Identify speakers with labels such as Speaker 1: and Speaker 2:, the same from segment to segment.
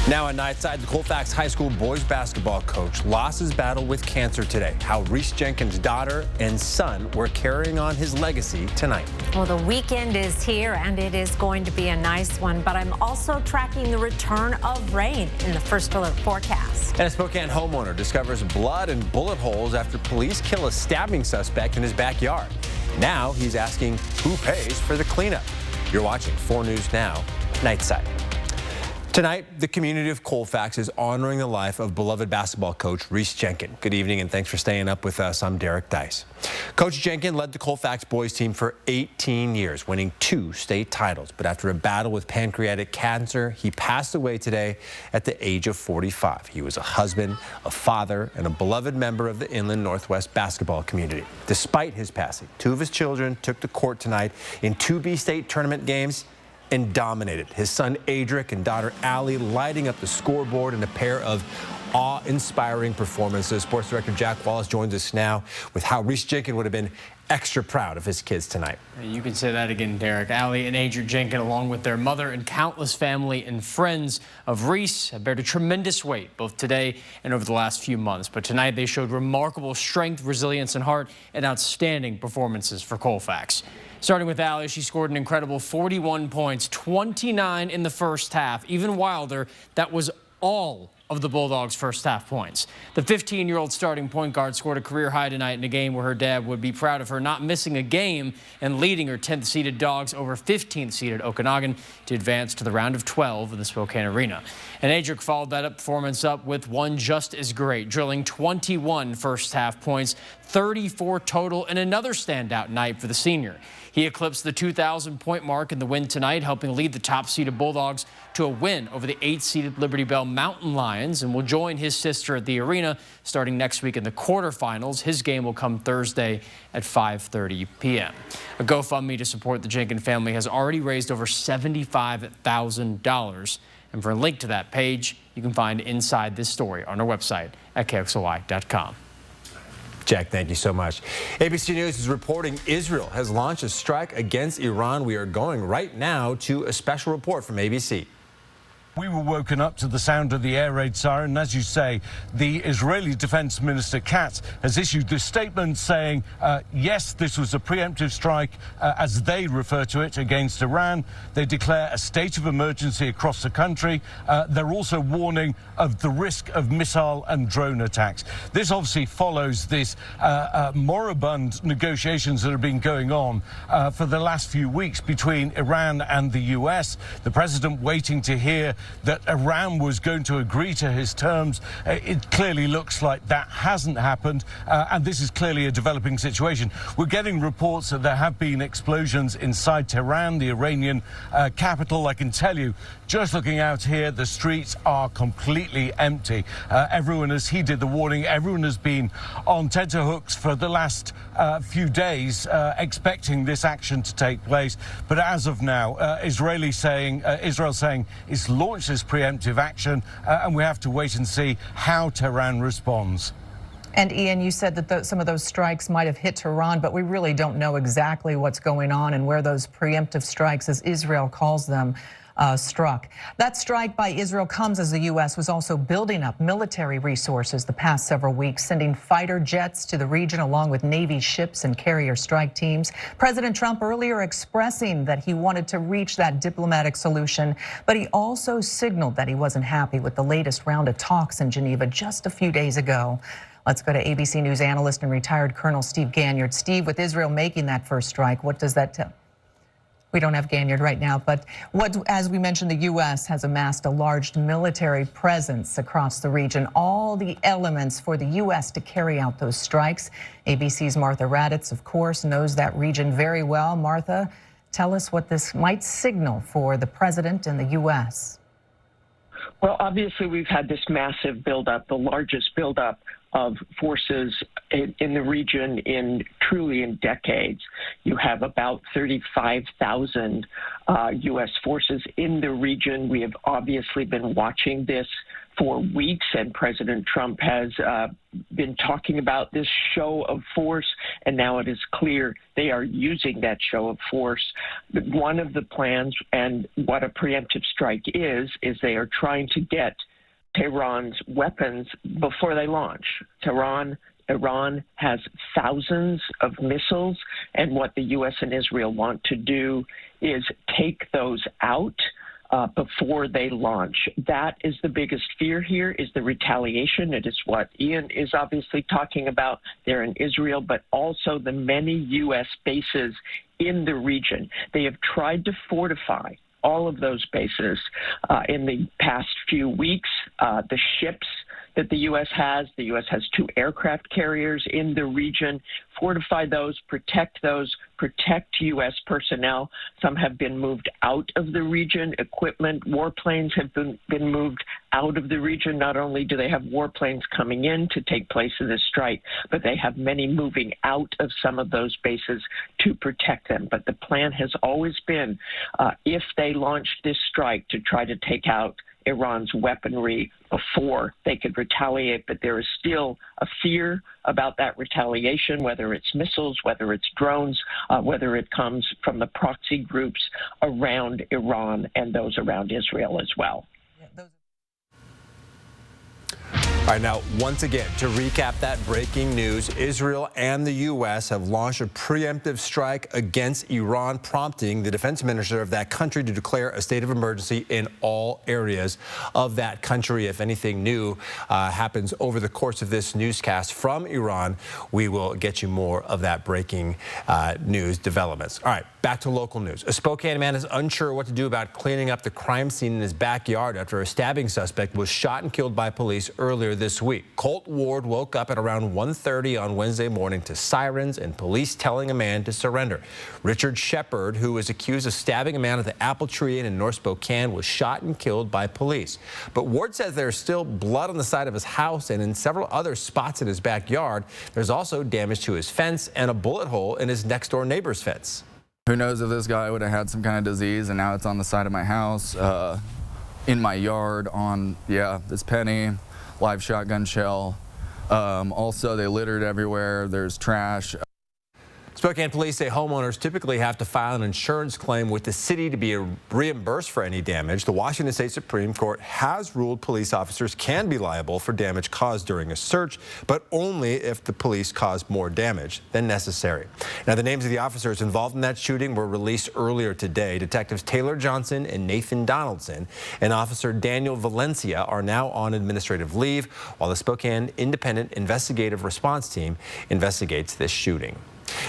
Speaker 1: Now on Nightside, the Colfax High School boys basketball coach lost his battle with cancer today. How Reese Jenkins' daughter and son were carrying on his legacy tonight.
Speaker 2: Well, the weekend is here, and it is going to be a nice one, but I'm also tracking the return of rain in the first alert forecast.
Speaker 1: And a Spokane homeowner discovers blood and bullet holes after police kill a stabbing suspect in his backyard. Now he's asking who pays for the cleanup. You're watching 4 News Now, Nightside. Tonight, the community of Colfax is honoring the life of beloved basketball coach Reese Jenkins. Good evening, and thanks for staying up with us. I'm Derek Dice. Coach Jenkins led the Colfax boys team for 18 years, winning 2 state titles. But after a battle with pancreatic cancer, he passed away today at the age of 45. He was a husband, a father, and a beloved member of the Inland Northwest basketball community. Despite his passing, 2 of his children took to court tonight in 2 B-state tournament games and dominated. His son Adric and daughter Allie lighting up the scoreboard in a pair of awe-inspiring performances. Sports Director Jack Wallace joins us now with how Reese Jenkins would have been extra proud of his kids tonight.
Speaker 3: You can say that again, Derek. Allie and Adric Jenkins, along with their mother and countless family and friends of Reese, have bared a tremendous weight both today and over the last few months. But tonight they showed remarkable strength, resilience, and heart, and outstanding performances for Colfax. Starting with Allie, she scored an incredible 41 points, 29 in the first half. Even wilder, that was all of the Bulldogs' first half points. The 15-year-old starting point guard scored a career high tonight in a game where her dad would be proud of her not missing a game and leading her 10th-seeded Dogs over 15th-seeded Okanagan to advance to the round of 12 in the Spokane Arena. And Adric followed that performance up with one just as great, drilling 21 first-half points, 34 total, and another standout night for the senior. He eclipsed the 2,000-point mark in the win tonight, helping lead the top-seeded Bulldogs to a win over the 8th-seeded Liberty Bell Mountain Lions, and will join his sister at the arena starting next week in the quarterfinals. His game will come Thursday at 5:30 p.m. A GoFundMe to support the Jenkins family has already raised over $75,000. And for a link to that page, you can find inside this story on our website at KXLY.com.
Speaker 1: Jack, thank you so much. ABC News is reporting Israel has launched a strike against Iran. We are going right now to a special report from ABC.
Speaker 4: We were woken up to the sound of the air raid siren. And as you say, the Israeli Defense Minister Katz has issued this statement saying, yes, this was a preemptive strike, as they refer to it, against Iran. They declare a state of emergency across the country. They're also warning of the risk of missile and drone attacks. This obviously follows this moribund negotiations that have been going on for the last few weeks between Iran and the U.S. The president waiting to hear that Iran was going to agree to his terms. It clearly looks like that hasn't happened, and this is clearly a developing situation. We're getting reports that there have been explosions inside Tehran, the Iranian capital. I can tell you, just looking out here, the streets are completely empty. Everyone has heeded the warning. Everyone has been on tenterhooks for the last few days, expecting this action to take place. But as of now, Israel saying it's launched this preemptive action, and we have to wait and see how Tehran responds.
Speaker 5: And Ian, you said that some of those strikes might have hit Tehran, but we really don't know exactly what's going on and where those preemptive strikes, as Israel calls them, struck. That strike by Israel comes as the U.S. was also building up military resources the past several weeks, sending fighter jets to the region along with Navy ships and carrier strike teams. President Trump earlier expressing that he wanted to reach that diplomatic solution, but he also signaled that he wasn't happy with the latest round of talks in Geneva just a few days ago. Let's go to ABC News analyst and retired Colonel Steve Ganyard. Steve, with Israel making that first strike, what does that tell? We don't have Ganyard right now, but as we mentioned, the U.S. has amassed a large military presence across the region, all the elements for the U.S. to carry out those strikes. ABC's Martha Raddatz, of course, knows that region very well. Martha, tell us what this might signal for the president and the U.S.
Speaker 6: Well, obviously, we've had this massive buildup, the largest buildup of forces in the region truly in decades. You have about 35,000 U.S. forces in the region. We have obviously been watching this for weeks, and President Trump has been talking about this show of force, and now it is clear they are using that show of force. One of the plans, and what a preemptive strike is they are trying to get Tehran's weapons before they launch. Iran has thousands of missiles, and what the U.S. and Israel want to do is take those out before they launch. That is the biggest fear here, is the retaliation. It is what Ian is obviously talking about there in Israel, but also the many U.S. bases in the region. They have tried to fortify all of those bases in the past few weeks. The ships that the U.S. has 2 aircraft carriers in the region. Fortify those, protect U.S. personnel. Some have been moved out of the region. Equipment, warplanes have been moved out of the region. Not only do they have warplanes coming in to take place in this strike, but they have many moving out of some of those bases to protect them. But the plan has always been, if they launched this strike, to try to take out Iran's weaponry before they could retaliate, but there is still a fear about that retaliation, whether it's missiles, whether it's drones, whether it comes from the proxy groups around Iran and those around Israel as well.
Speaker 1: All right, now, once again, to recap that breaking news, Israel and the U.S. have launched a preemptive strike against Iran, prompting the defense minister of that country to declare a state of emergency in all areas of that country. If anything new happens over the course of this newscast from Iran, we will get you more of that breaking news developments. All right, back to local news. A Spokane man is unsure what to do about cleaning up the crime scene in his backyard after a stabbing suspect was shot and killed by police earlier this week. Colt Ward woke up at around 1:30 on Wednesday morning to sirens and police telling a man to surrender. Richard Shepard, who was accused of stabbing a man at the Apple Tree Inn in North Spokane, was shot and killed by police. But Ward says there's still blood on the side of his house and in several other spots in his backyard. There's also damage to his fence and a bullet hole in his next-door neighbor's fence.
Speaker 7: Who knows if this guy would have had some kind of disease, and now it's on the side of my house, in my yard, on, this penny. Live shotgun shell. Also, they littered everywhere. There's trash.
Speaker 1: Spokane police say homeowners typically have to file an insurance claim with the city to be reimbursed for any damage. The Washington State Supreme Court has ruled police officers can be liable for damage caused during a search, but only if the police caused more damage than necessary. Now, the names of the officers involved in that shooting were released earlier today. Detectives Taylor Johnson and Nathan Donaldson and Officer Daniel Valencia are now on administrative leave, while the Spokane Independent Investigative Response Team investigates this shooting.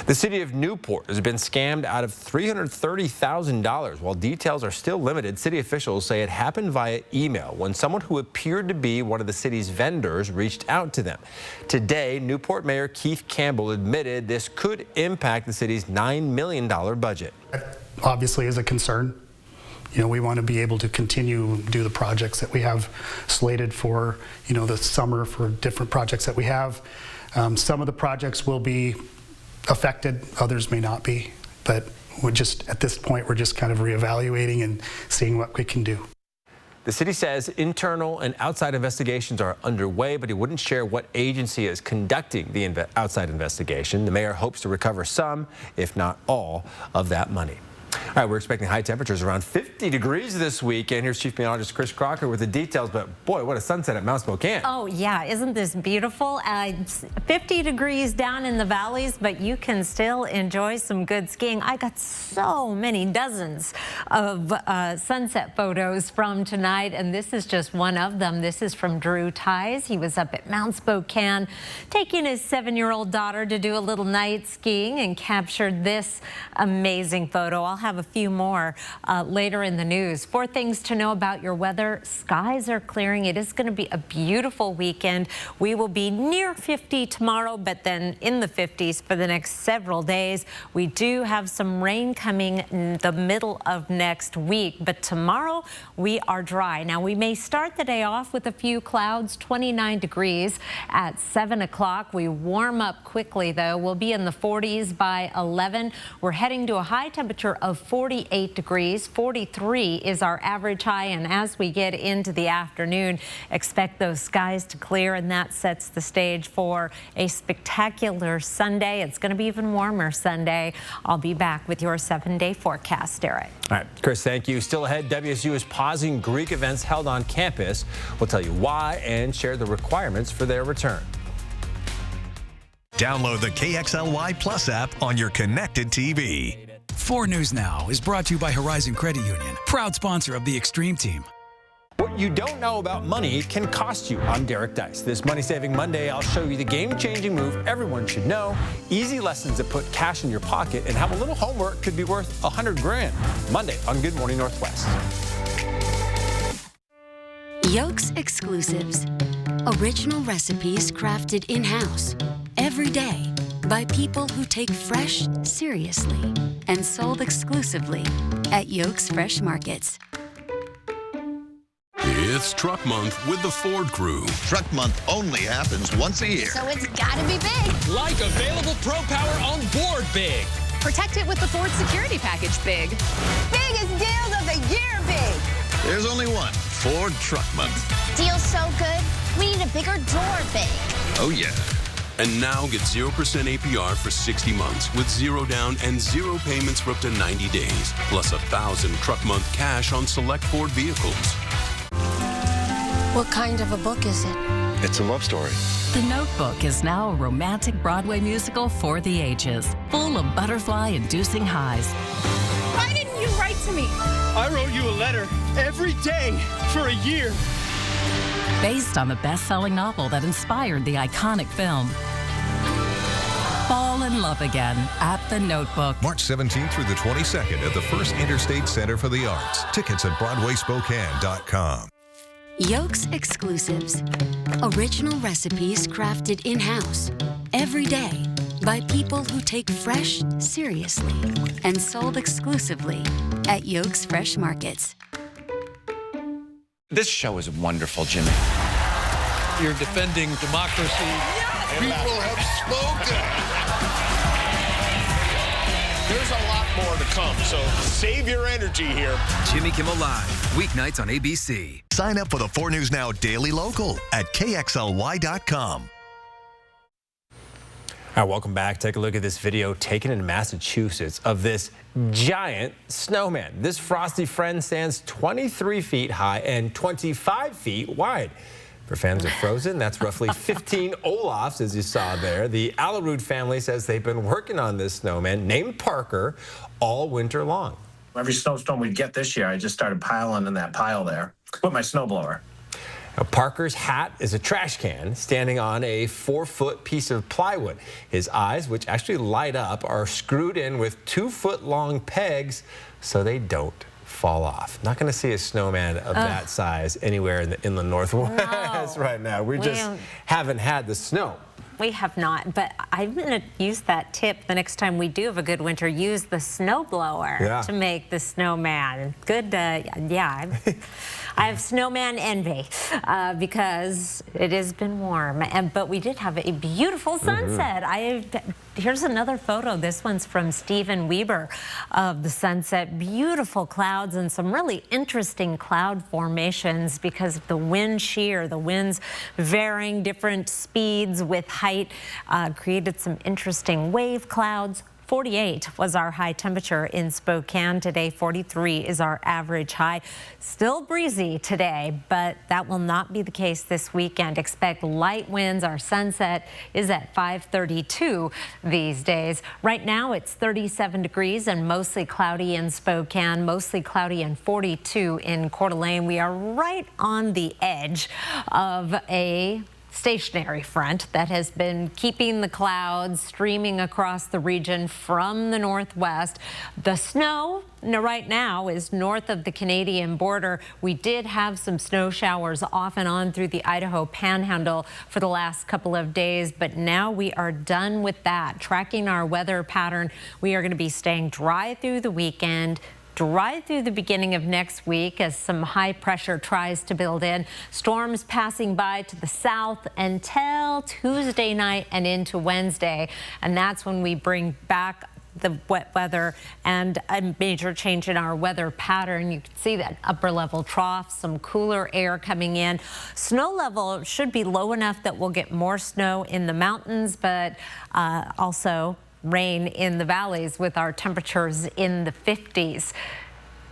Speaker 1: The city of Newport has been scammed out of $330,000. While details are still limited, city officials say it happened via email when someone who appeared to be one of the city's vendors reached out to them. Today, Newport Mayor Keith Campbell admitted this could impact the city's $9 million budget.
Speaker 8: That obviously is a concern. You know, we want to be able to continue do the projects that we have slated for, the summer, for different projects that we have. Some of the projects will be affected, others may not be, but at this point, we're just kind of reevaluating and seeing what we can do.
Speaker 1: The city says internal and outside investigations are underway, but he wouldn't share what agency is conducting the outside investigation. The mayor hopes to recover some, if not all, of that money. All right, we're expecting high temperatures around 50 degrees this weekend. Here's Chief Meteorologist Chris Crocker with the details, but boy, what a sunset at Mount Spokane.
Speaker 2: Oh, yeah, isn't this beautiful? 50 degrees down in the valleys, but you can still enjoy some good skiing. I got so many dozens of sunset photos from tonight, and this is just one of them. This is from Drew Ties. He was up at Mount Spokane taking his 7-year-old daughter to do a little night skiing and captured this amazing photo. I'll have a few more later in the news. 4 things to know about your weather. Skies are clearing. It is going to be a beautiful weekend. We will be near 50 tomorrow, but then in the 50s for the next several days. We do have some rain coming in the middle of next week, but tomorrow we are dry. Now, we may start the day off with a few clouds, 29 degrees at 7 o'clock. We warm up quickly, though. We'll be in the 40s by 11. We're heading to a high temperature of 48 degrees. 43 is our average high, and as we get into the afternoon, expect those skies to clear, and that sets the stage for a spectacular Sunday. It's going to be even warmer Sunday. I'll be back with your 7-day forecast, Derek.
Speaker 1: All right, Chris, thank you. Still ahead, WSU is pausing Greek events held on campus. We'll tell you why and share the requirements for their return.
Speaker 9: Download the KXLY Plus app on your connected TV.
Speaker 10: 4 News Now is brought to you by Horizon Credit Union, proud sponsor of the Extreme Team.
Speaker 1: What you don't know about money can cost you. I'm Derek Dice. This Money Saving Monday, I'll show you the game-changing move everyone should know, easy lessons that put cash in your pocket, and how a little homework could be worth $100 grand. Monday on Good Morning Northwest.
Speaker 11: Yolk's Exclusives. Original recipes crafted in-house every day by people who take fresh seriously and sold exclusively at Yolk's Fresh Markets.
Speaker 12: It's Truck Month with the Ford Crew.
Speaker 13: Truck Month only happens once a year.
Speaker 14: So it's gotta be big.
Speaker 15: Like available Pro Power on board big.
Speaker 14: Protect it with the Ford Security Package big. Biggest deals of the year big.
Speaker 13: There's only one Ford Truck Month.
Speaker 14: Deal's so good, we need a bigger door big.
Speaker 13: Oh yeah.
Speaker 12: And now get 0% APR for 60 months with 0 down and 0 payments for up to 90 days. Plus $1,000 Truck Month cash on select Ford vehicles.
Speaker 14: What kind of a book is it?
Speaker 13: It's a love story.
Speaker 16: The Notebook is now a romantic Broadway musical for the ages, full of butterfly-inducing highs.
Speaker 14: Why didn't you write to me?
Speaker 15: I wrote you a letter every day for a year.
Speaker 16: Based on the best-selling novel that inspired the iconic film. Fall in love again at The Notebook.
Speaker 9: March 17th through the 22nd at the First Interstate Center for the Arts. Tickets at BroadwaySpokane.com.
Speaker 11: Yolk's Exclusives. Original recipes crafted in-house every day by people who take fresh seriously and sold exclusively at Yolk's Fresh Markets.
Speaker 17: This show is wonderful, Jimmy.
Speaker 18: You're defending democracy.
Speaker 13: Yes! People have spoken.
Speaker 18: There's a lot more to come, so save your energy here.
Speaker 19: Jimmy Kimmel Live, weeknights on ABC.
Speaker 9: Sign up for the 4 News Now Daily Local at KXLY.com.
Speaker 1: All right, welcome back. Take a look at this video taken in Massachusetts of this giant snowman. This frosty friend stands 23 feet high and 25 feet wide. For fans of Frozen, that's roughly 15 Olafs, as you saw there. The Allerud family says they've been working on this snowman, named Parker, all winter long.
Speaker 20: Every snowstorm we'd get this year, I just started piling in that pile there with my snowblower.
Speaker 1: Now, Parker's hat is a trash can standing on a 4-foot piece of plywood. His eyes, which actually light up, are screwed in with 2-foot-long pegs so they don't fall off. Not going to see a snowman of that size anywhere in the inland Northwest right now. We just haven't had the snow.
Speaker 2: We have not, but I'm going to use that tip the next time we do have a good winter. Use the snowblower to make the snowman. Good, yeah. I have snowman envy because it has been warm, but we did have a beautiful sunset. Here's another photo. This one's from Stephen Weber of the sunset. Beautiful clouds and some really interesting cloud formations because of the wind shear. The winds varying different speeds with height created some interesting wave clouds. 48 was our high temperature in Spokane today. 43 is our average high. Still breezy today, but that will not be the case this weekend. Expect light winds. Our sunset is at 5:32 these days. Right now it's 37 degrees and mostly cloudy in Spokane, mostly cloudy and 42 in Coeur d'Alene. We are right on the edge of a stationary front that has been keeping the clouds streaming across the region from the northwest. The snow right now is north of the Canadian border. We did have some snow showers off and on through the Idaho Panhandle for the last couple of days, but now we are done with that. Tracking our weather pattern, we are going to be staying dry through the weekend, dry through the beginning of next week as some high pressure tries to build in. Storms passing by to the south until Tuesday night and into Wednesday. And that's when we bring back the wet weather and a major change in our weather pattern. You can see that upper level trough, some cooler air coming in. Snow level should be low enough that we'll get more snow in the mountains, but also rain in the valleys with our temperatures in the 50s.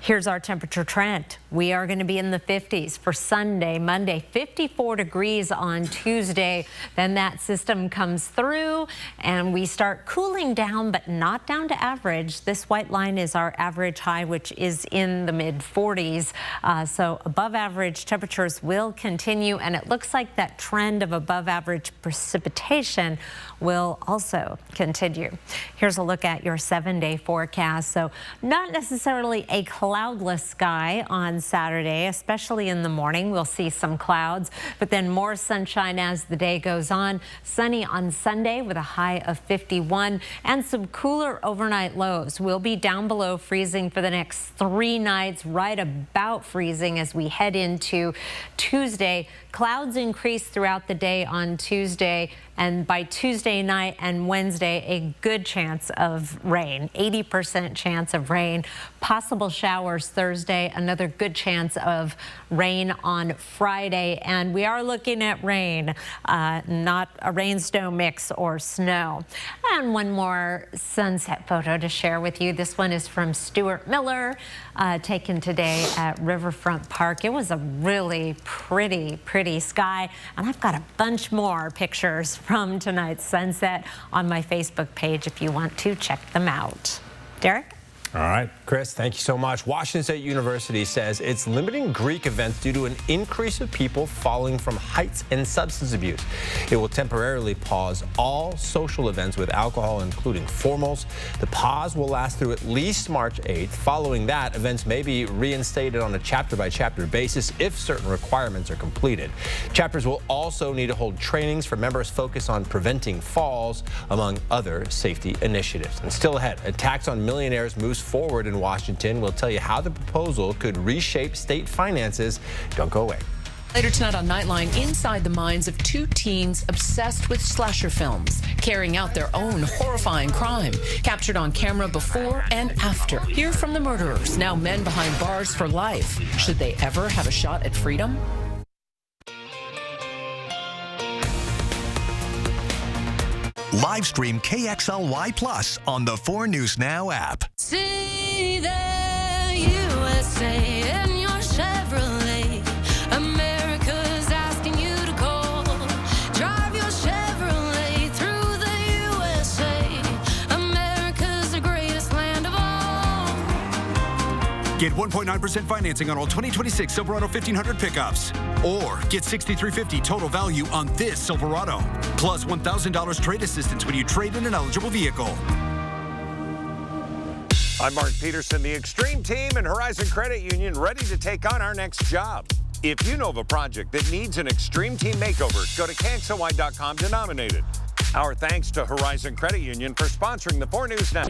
Speaker 2: Here's our temperature trend. We are going to be in the 50s for Sunday, Monday, 54 degrees on Tuesday. Then that system comes through and we start cooling down, but not down to average. This white line is our average high, which is in the mid 40s. So above average temperatures will continue, and it looks like that trend of above average precipitation will also continue. Here's a look at your 7-day forecast. So not necessarily a cloudless sky on Saturday, especially in the morning. We'll see some clouds, but then more sunshine as the day goes on. Sunny on Sunday with a high of 51 and some cooler overnight lows. We'll be down below freezing for the next 3 nights, right about freezing as we head into Tuesday. Clouds increase throughout the day on Tuesday, and by Tuesday night and Wednesday, a good chance of rain, 80% chance of rain. Possible showers Thursday, another good chance of rain on Friday, and we are looking at rain, not a rain-snow mix or snow. And one more sunset photo to share with you. This one is from Stuart Miller, taken today at Riverfront Park. It was a really pretty sky, and I've got a bunch more pictures from tonight's sunset on my Facebook page if you want to check them out. Derek?
Speaker 1: All right, Chris, thank you so much. Washington State University says it's limiting Greek events due to an increase of people falling from heights and substance abuse. It will temporarily pause all social events with alcohol, including formals. The pause will last through at least March 8th. Following that, events may be reinstated on a chapter-by-chapter basis if certain requirements are completed. Chapters will also need to hold trainings for members focused on preventing falls, among other safety initiatives. And still ahead, a tax on millionaires moves forward in Washington. We'll tell you how the proposal could reshape state finances. Don't go away.
Speaker 17: Later tonight on Nightline, inside the minds of 2 teens obsessed with slasher films, carrying out their own horrifying crime, captured on camera before and after. Hear from the murderers, now men behind bars for life. Should they ever have a shot at freedom?
Speaker 21: Live stream KXLY Plus on the 4 News Now app.
Speaker 22: See the USA in your Chevrolet. America's asking you to call. Drive your Chevrolet through the USA. America's the greatest land of all.
Speaker 23: Get 1.9% financing on all 2026 Silverado 1500 pickups. Or get $6,350 total value on this Silverado. Plus $1,000 trade assistance when you trade in an eligible vehicle.
Speaker 24: I'm Mark Peterson, the Extreme Team and Horizon Credit Union, ready to take on our next job. If you know of a project that needs an Extreme Team makeover, go to KXLY.com to nominate it. Our thanks to Horizon Credit Union for sponsoring the 4 News Now.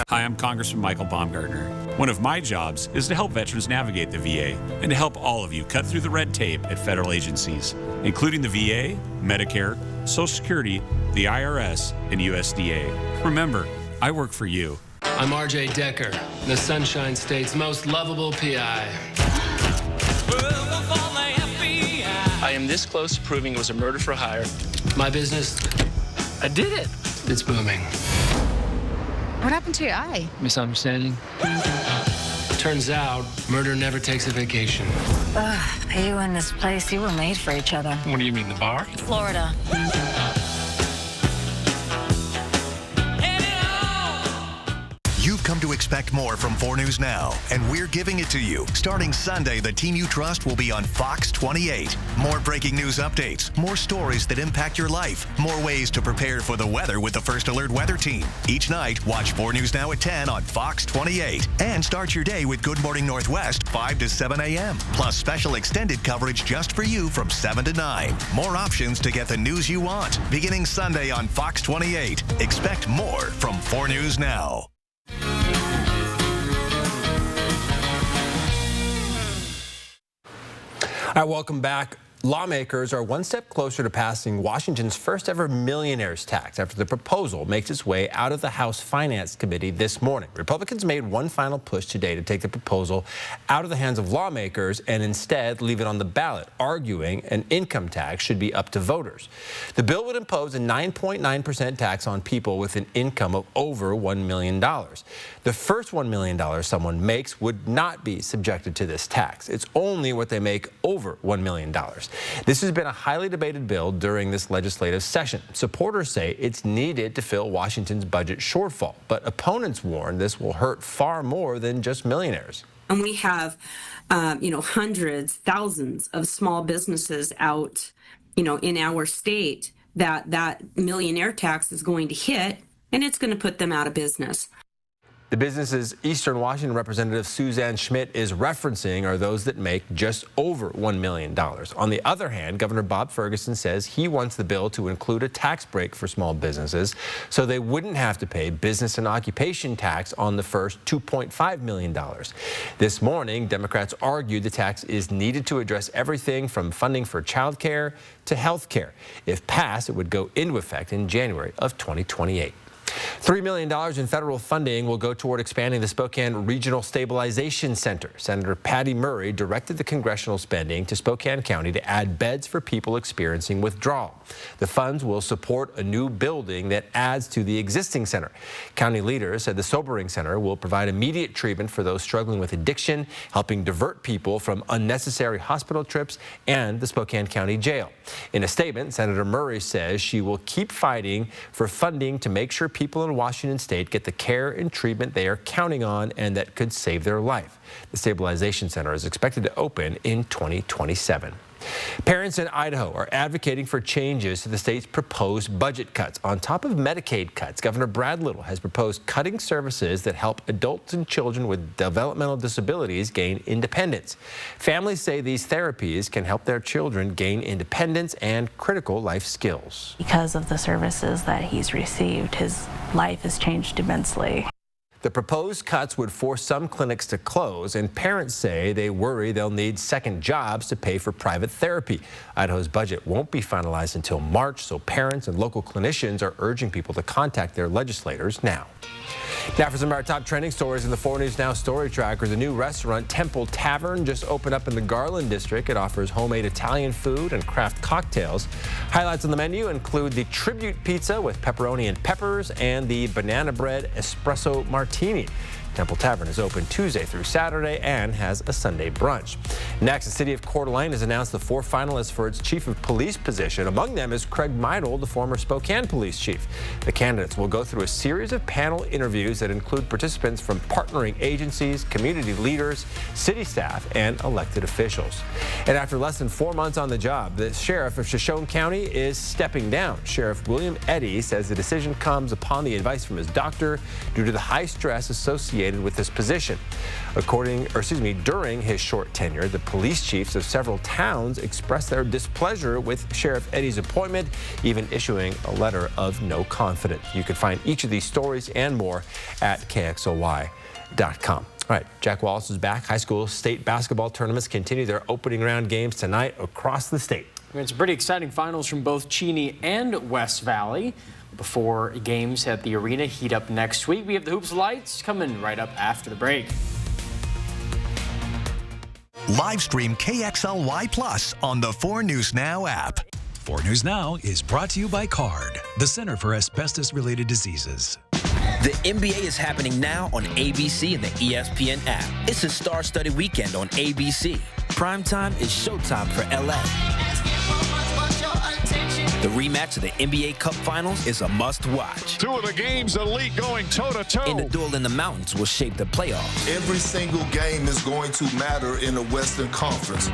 Speaker 25: Hi, I'm Congressman Michael Baumgartner. One of my jobs is to help veterans navigate the VA and to help all of you cut through the red tape at federal agencies, including the VA, Medicare, Social Security, the IRS, and USDA. Remember, I work for you.
Speaker 26: I'm RJ Decker, the Sunshine State's most lovable PI. I am this close to proving it was a murder for hire. My business, I did it. It's booming.
Speaker 27: What happened to your eye?
Speaker 26: Misunderstanding. Turns out, murder never takes a vacation.
Speaker 27: You and this place, you were made for each other.
Speaker 26: What do you mean, the bar?
Speaker 27: Florida.
Speaker 21: You've come to expect Expect more from 4 News Now, and we're giving it to you. Starting Sunday, the team you trust will be on Fox 28. More breaking news updates, more stories that impact your life, more ways to prepare for the weather with the First Alert Weather Team. Each night, watch 4 News Now at 10 on Fox 28. And start your day with Good Morning Northwest, 5 to 7 a.m. Plus special extended coverage just for you from 7 to 9. More options to get the news you want. Beginning Sunday on Fox 28. Expect more from 4 News Now.
Speaker 1: All right, welcome back. Lawmakers are one step closer to passing Washington's first ever millionaires tax after the proposal makes its way out of the House Finance Committee this morning. Republicans made one final push today to take the proposal out of the hands of lawmakers and instead leave it on the ballot, arguing an income tax should be up to voters. The bill would impose a 9.9% tax on people with an income of over $1 million. The first $1 million someone makes would not be subjected to this tax. It's only what they make over $1 million. This has been a highly debated bill during this legislative session. Supporters say it's needed to fill Washington's budget shortfall, but opponents warn this will hurt far more than just millionaires.
Speaker 3: And we have, hundreds, thousands of small businesses out, in our state that millionaire tax is going to hit, and it's going to put them out of business.
Speaker 1: The businesses Eastern Washington Representative Suzanne Schmidt is referencing are those that make just over $1 million. On the other hand, Governor Bob Ferguson says he wants the bill to include a tax break for small businesses so they wouldn't have to pay business and occupation tax on the first $2.5 million. This morning, Democrats argued the tax is needed to address everything from funding for child care to health care. If passed, it would go into effect in January of 2028. $3 million in federal funding will go toward expanding the Spokane Regional Stabilization Center. Senator Patty Murray directed the congressional spending to Spokane County to add beds for people experiencing withdrawal. The funds will support a new building that adds to the existing center. County leaders said the sobering center will provide immediate treatment for those struggling with addiction, helping divert people from unnecessary hospital trips and the Spokane County Jail. In a statement, Senator Murray says she will keep fighting for funding to make sure people in Washington state get the care and treatment they are counting on and that could save their life. The Stabilization Center is expected to open in 2027. Parents in Idaho are advocating for changes to the state's proposed budget cuts. On top of Medicaid cuts, Governor Brad Little has proposed cutting services that help adults and children with developmental disabilities gain independence. Families say these therapies can help their children gain independence and critical life skills.
Speaker 4: Because of the services that he's received, his life has changed immensely.
Speaker 1: The proposed cuts would force some clinics to close, and parents say they worry they'll need second jobs to pay for private therapy. Idaho's budget won't be finalized until March, so parents and local clinicians are urging people to contact their legislators now. Now for some of our top trending stories in the 4 News Now Story Tracker. The new restaurant Temple Tavern just opened up in the Garland District. It offers homemade Italian food and craft cocktails. Highlights on the menu include the tribute pizza with pepperoni and peppers and the banana bread espresso martini. Temple Tavern is open Tuesday through Saturday and has a Sunday brunch. Next, the city of Coeur d'Alene has announced the 4 finalists for its chief of police position. Among them is Craig Meidel, the former Spokane police chief. The candidates will go through a series of panel interviews that include participants from partnering agencies, community leaders, city staff, and elected officials. And after less than 4 months on the job, the sheriff of Shoshone County is stepping down. Sheriff William Eddy says the decision comes upon the advice from his doctor due to the high stress associated with this position. During his short tenure, the police chiefs of several towns expressed their displeasure with Sheriff Eddy's appointment, even issuing a letter of no confidence. You can find each of these stories and more at KXLY.com. All right, Jack Wallace is back. High school state basketball tournaments continue their opening round games tonight across the state.
Speaker 5: It's pretty exciting finals from both Cheney and West Valley. Before games at the arena heat up next week, we have the Hoops Lights coming right up after the break.
Speaker 21: Live stream KXLY Plus on the 4 News Now app.
Speaker 6: 4 News Now is brought to you by CARD, the Center for Asbestos-Related Diseases.
Speaker 7: The NBA is happening now on ABC and the ESPN app. It's a star-studded weekend on ABC. Primetime is showtime for LA. The rematch of the NBA Cup Finals is a must-watch.
Speaker 18: Two of the game's elite going toe-to-toe.
Speaker 7: And the duel in the mountains will shape the playoffs.
Speaker 8: Every single game is going to matter in the Western Conference.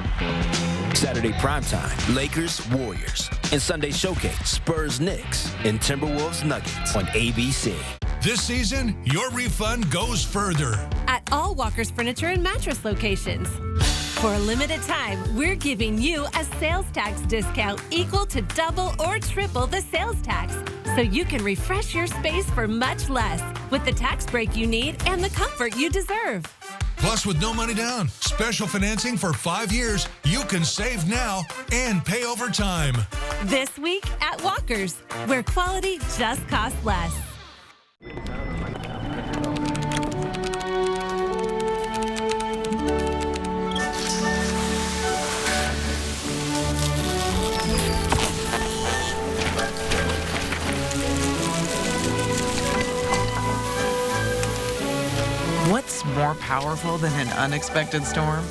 Speaker 7: Saturday primetime, Lakers, Warriors. And Sunday showcase, Spurs, Knicks. And Timberwolves, Nuggets on ABC.
Speaker 10: This season, your refund goes further.
Speaker 11: At all Walker's Furniture and Mattress locations. For a limited time, we're giving you a sales tax discount equal to double or triple the sales tax, so you can refresh your space for much less with the tax break you need and the comfort you deserve.
Speaker 10: Plus, with no money down, special financing for 5 years, you can save now and pay over time.
Speaker 11: This week at Walker's, where quality just costs less.
Speaker 12: What's more powerful than an unexpected storm?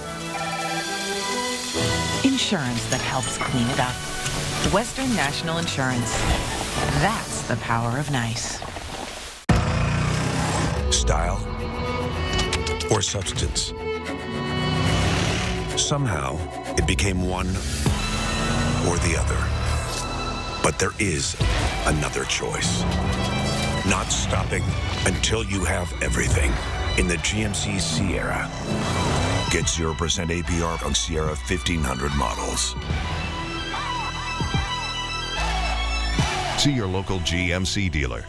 Speaker 12: Insurance that helps clean it up. Western National Insurance. That's the power of nice.
Speaker 14: Style or substance. Somehow, it became one or the other. But there is another choice. Not stopping until you have everything. In the GMC Sierra. Get 0% APR on Sierra 1500 models.
Speaker 9: See your local GMC dealer.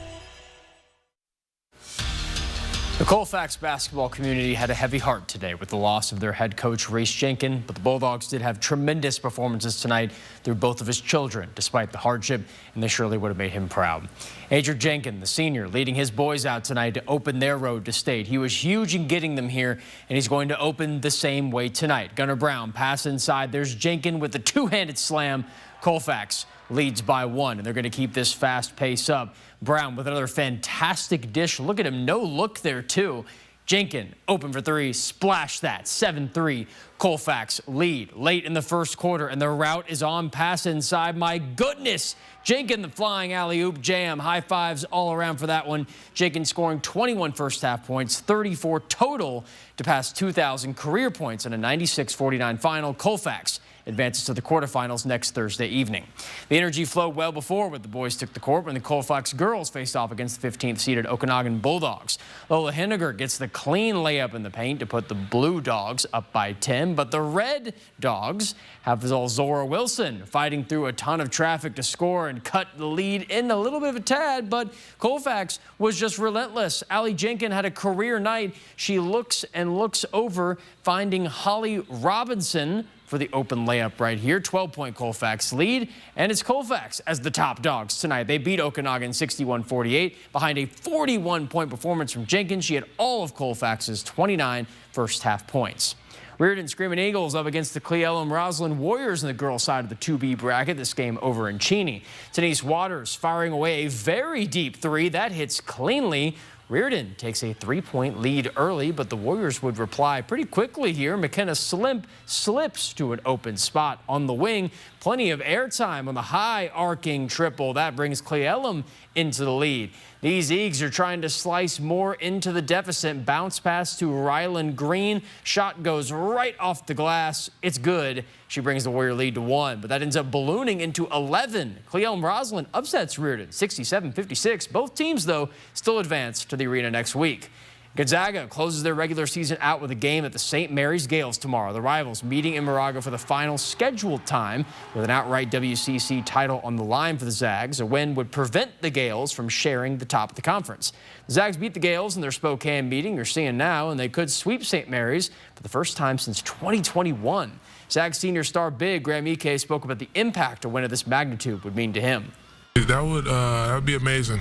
Speaker 5: The Colfax basketball community had a heavy heart today with the loss of their head coach, Reese Jenkins, but the Bulldogs did have tremendous performances tonight through both of his children, despite the hardship, and they surely would have made him proud. Adrian Jenkins, the senior, leading his boys out tonight to open their road to state. He was huge in getting them here, and he's going to open the same way tonight. Gunnar Brown, pass inside. There's Jenkins with a two-handed slam. Colfax leads by 1, and they're going to keep this fast pace up. Brown with another fantastic dish. Look at him, no look there too. Jenkins open for 3, splash that, 7-3. Colfax lead late in the first quarter, and the route is on, pass inside. My goodness, Jenkins the flying alley-oop jam. High fives all around for that one. Jenkins scoring 21 first half points, 34 total to pass 2,000 career points in a 96-49 final. Colfax advances to the quarterfinals next Thursday evening. The energy flowed well before when the boys took the court when the Colfax girls faced off against the 15th-seeded Okanagan Bulldogs. Lola Henniger gets the clean layup in the paint to put the Blue Dogs up by 10, but the Red Dogs have Zora Wilson fighting through a ton of traffic to score and cut the lead in a little bit of a tad, but Colfax was just relentless. Allie Jenkins had a career night. She looks and looks over, finding Holly Robinson for the open layup right here. 12-point Colfax lead, and it's Colfax as the top dogs tonight. They beat Okanagan 61-48 behind a 41-point performance from Jenkins. She had all of Colfax's 29 first half points. Reardon Screaming Eagles up against the Cle Elum-Roslyn Warriors in the girls' side of the 2B bracket. This game over in Cheney. Denise Waters firing away a very deep 3. That hits cleanly. Reardon takes a 3-point lead early, but the Warriors would reply pretty quickly here. McKenna slips to an open spot on the wing. Plenty of airtime on the high arcing triple. That brings Cle Elum into the lead. These Eags are trying to slice more into the deficit. Bounce pass to Rylan Green. Shot goes right off the glass. It's good. She brings the Warrior lead to 1, but that ends up ballooning into 11. Cle Elum-Roslyn upsets Reardon 67-56. Both teams, though, still advance to the arena next week. Gonzaga closes their regular season out with a game at the St. Mary's Gales tomorrow. The rivals meeting in Moraga for the final scheduled time with an outright WCC title on the line for the Zags. A win would prevent the Gales from sharing the top of the conference. The Zags beat the Gales in their Spokane meeting you're seeing now, and they could sweep St. Mary's for the first time since 2021. Zags senior star big Graham Ike spoke about the impact a win of this magnitude would mean to him.
Speaker 15: That would be amazing.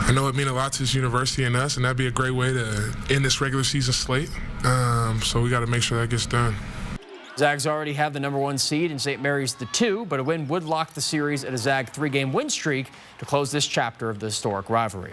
Speaker 15: I know it means a lot to this university and us, and that'd be a great way to end this regular season slate. So we got to make sure that gets done.
Speaker 5: Zags already have the #1 seed and St. Mary's the 2, but a win would lock the series at a Zag 3-game win streak to close this chapter of the historic rivalry.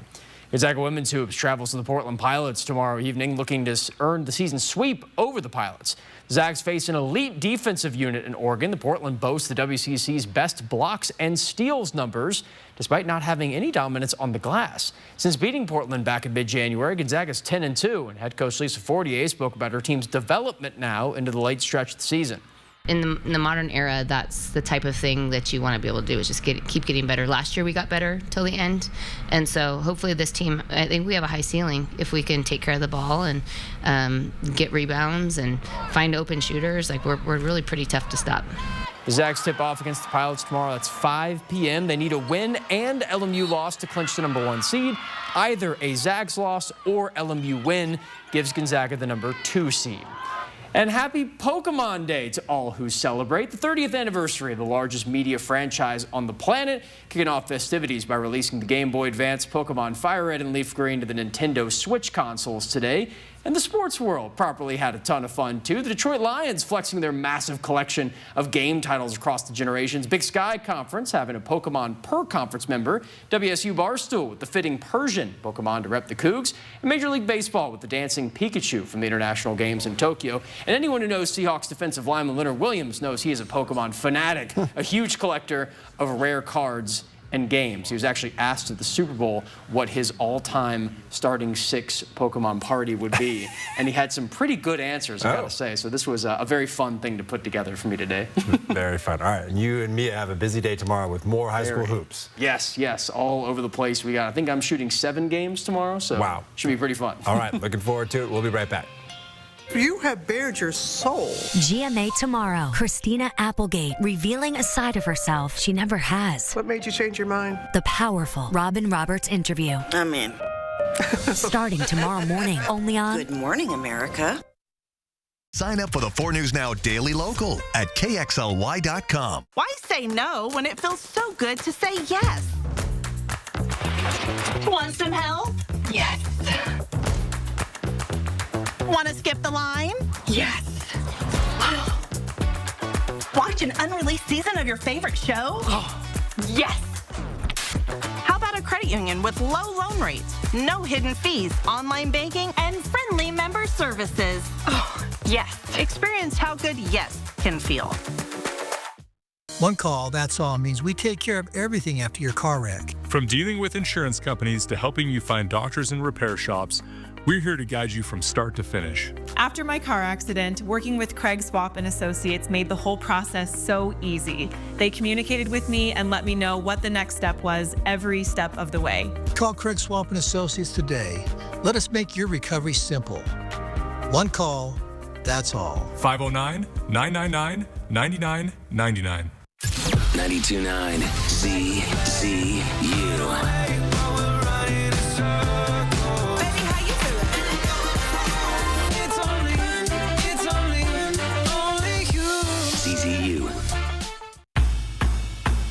Speaker 5: Gonzaga women's hoops travels to the Portland Pilots tomorrow evening, looking to earn the season sweep over the Pilots. Zags face an elite defensive unit in Oregon. The Portland boasts the WCC's best blocks and steals numbers, despite not having any dominance on the glass. Since beating Portland back in mid-January, Gonzaga's 10-2, and head coach Lisa Fortier spoke about her team's development now into the late stretch of the season.
Speaker 2: In the modern era, that's the type of thing that you want to be able to do, is just keep getting better. Last year we got better till the end, and so hopefully this team, I think we have a high ceiling if we can take care of the ball and get rebounds and find open shooters. Like we're really pretty tough to stop.
Speaker 5: The Zags tip off against the Pilots tomorrow. That's 5 p.m. They need a win and LMU loss to clinch the #1 seed. Either a Zags loss or LMU win gives Gonzaga the #2 seed. And happy Pokemon Day to all who celebrate the 30th anniversary of the largest media franchise on the planet, kicking off festivities by releasing the Game Boy Advance, Pokemon Fire Red and Leaf Green to the Nintendo Switch consoles today. And the sports world properly had a ton of fun, too. The Detroit Lions flexing their massive collection of game titles across the generations. Big Sky Conference having a Pokemon per conference member. WSU Barstool with the fitting Persian Pokemon to rep the Cougs. And Major League Baseball with the dancing Pikachu from the International Games in Tokyo. And anyone who knows Seahawks defensive lineman Leonard Williams knows he is a Pokemon fanatic, a huge collector of rare cards and games. He was actually asked at the Super Bowl what his all-time starting 6 Pokemon party would be, and he had some pretty good answers, I gotta say. So this was a very fun thing to put together for me today.
Speaker 1: Very fun. All right, and you and Mia have a busy day tomorrow with more high school hoops.
Speaker 5: Yes, all over the place. I think I'm shooting 7 games tomorrow, so
Speaker 1: wow,
Speaker 5: should be pretty fun.
Speaker 1: All right, looking forward to it. We'll be right back.
Speaker 13: You have bared your soul.
Speaker 16: GMA tomorrow. Christina Applegate revealing a side of herself she never has.
Speaker 13: What made you change your mind?
Speaker 16: The powerful Robin Roberts interview.
Speaker 13: I'm in.
Speaker 16: Starting tomorrow morning, only on
Speaker 13: Good Morning America.
Speaker 21: Sign up for the 4 News Now Daily Local at KXLY.com.
Speaker 17: Why say no when it feels so good to say yes? Want some help? Yes. Want to skip the line? Yes. Watch an unreleased season of your favorite show? Yes. How about a credit union with low loan rates, no hidden fees, online banking, and friendly member services? Yes. Experience how good yes can feel.
Speaker 19: One call, that's all, means we take care of everything after your car wreck.
Speaker 20: From dealing with insurance companies to helping you find doctors and repair shops, we're here to guide you from start to finish.
Speaker 22: After my car accident, working with Craig Swap and Associates made the whole process so easy. They communicated with me and let me know what the next step was every step of the way.
Speaker 19: Call Craig Swap and Associates today. Let us make your recovery simple. One call, that's all.
Speaker 20: 509-999-9999.
Speaker 7: 92.9 ZZU.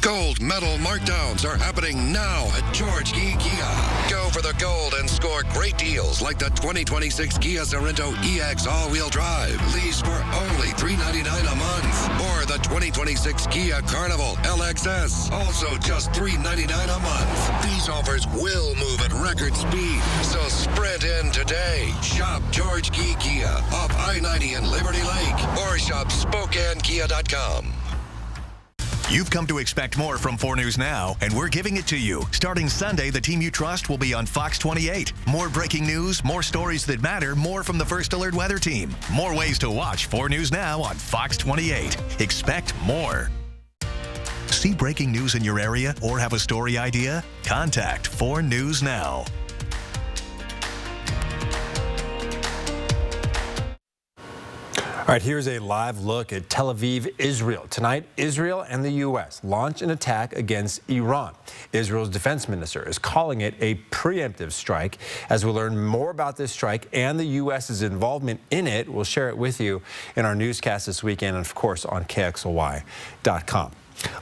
Speaker 28: Gold medal markdowns are happening now at George Gee Kia. Go for the gold and score great deals like the 2026 Kia Sorento EX all-wheel drive. Lease for only $399 a month. Or the 2026 Kia Carnival LXS, also just $399 a month. These offers will move at record speed, so sprint in today. Shop George Gee Kia off I-90 in Liberty Lake, or shop SpokaneKia.com.
Speaker 21: You've come to expect more from 4 News Now, and we're giving it to you. Starting Sunday, the team you trust will be on Fox 28. More breaking news, more stories that matter, more from the First Alert Weather Team. More ways to watch 4 News Now on Fox 28. Expect more. See breaking news in your area or have a story idea? Contact 4 News Now.
Speaker 1: All right, here's a live look at Tel Aviv, Israel. Tonight, Israel and the U.S. launch an attack against Iran. Israel's defense minister is calling it a preemptive strike. As we learn more about this strike and the U.S.'s involvement in it, we'll share it with you in our newscast this weekend and, of course, on KXLY.com.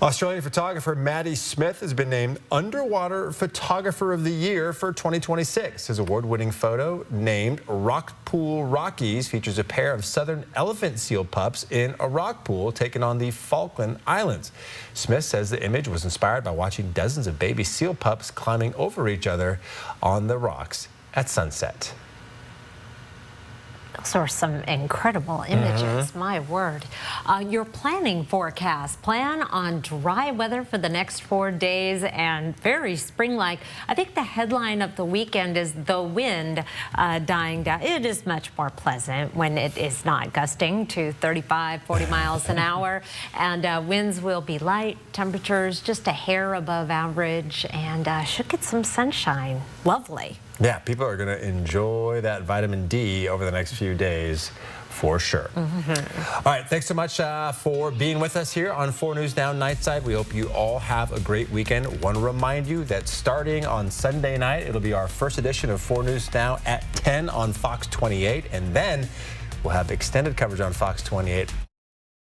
Speaker 1: Australian photographer Maddie Smith has been named Underwater Photographer of the Year for 2026. His award-winning photo, named Rock Pool Rockies, features a pair of southern elephant seal pups in a rock pool taken on the Falkland Islands. Smith says the image was inspired by watching dozens of baby seal pups climbing over each other on the rocks at sunset.
Speaker 3: Those are some incredible images, my word. Your planning forecast. Plan on dry weather for the next 4 days and very spring-like. I think the headline of the weekend is the wind dying down. It is much more pleasant when it is not gusting to 35, 40 miles an hour. And winds will be light, temperatures just a hair above average, and should get some sunshine. Lovely.
Speaker 1: Yeah, people are going to enjoy that vitamin D over the next few days for sure. All right, thanks so much for being with us here on 4 News Now Nightside. We hope you all have a great weekend. Want to remind you that starting on Sunday night, it'll be our first edition of 4 News Now at 10 on Fox 28, and then we'll have extended coverage on Fox 28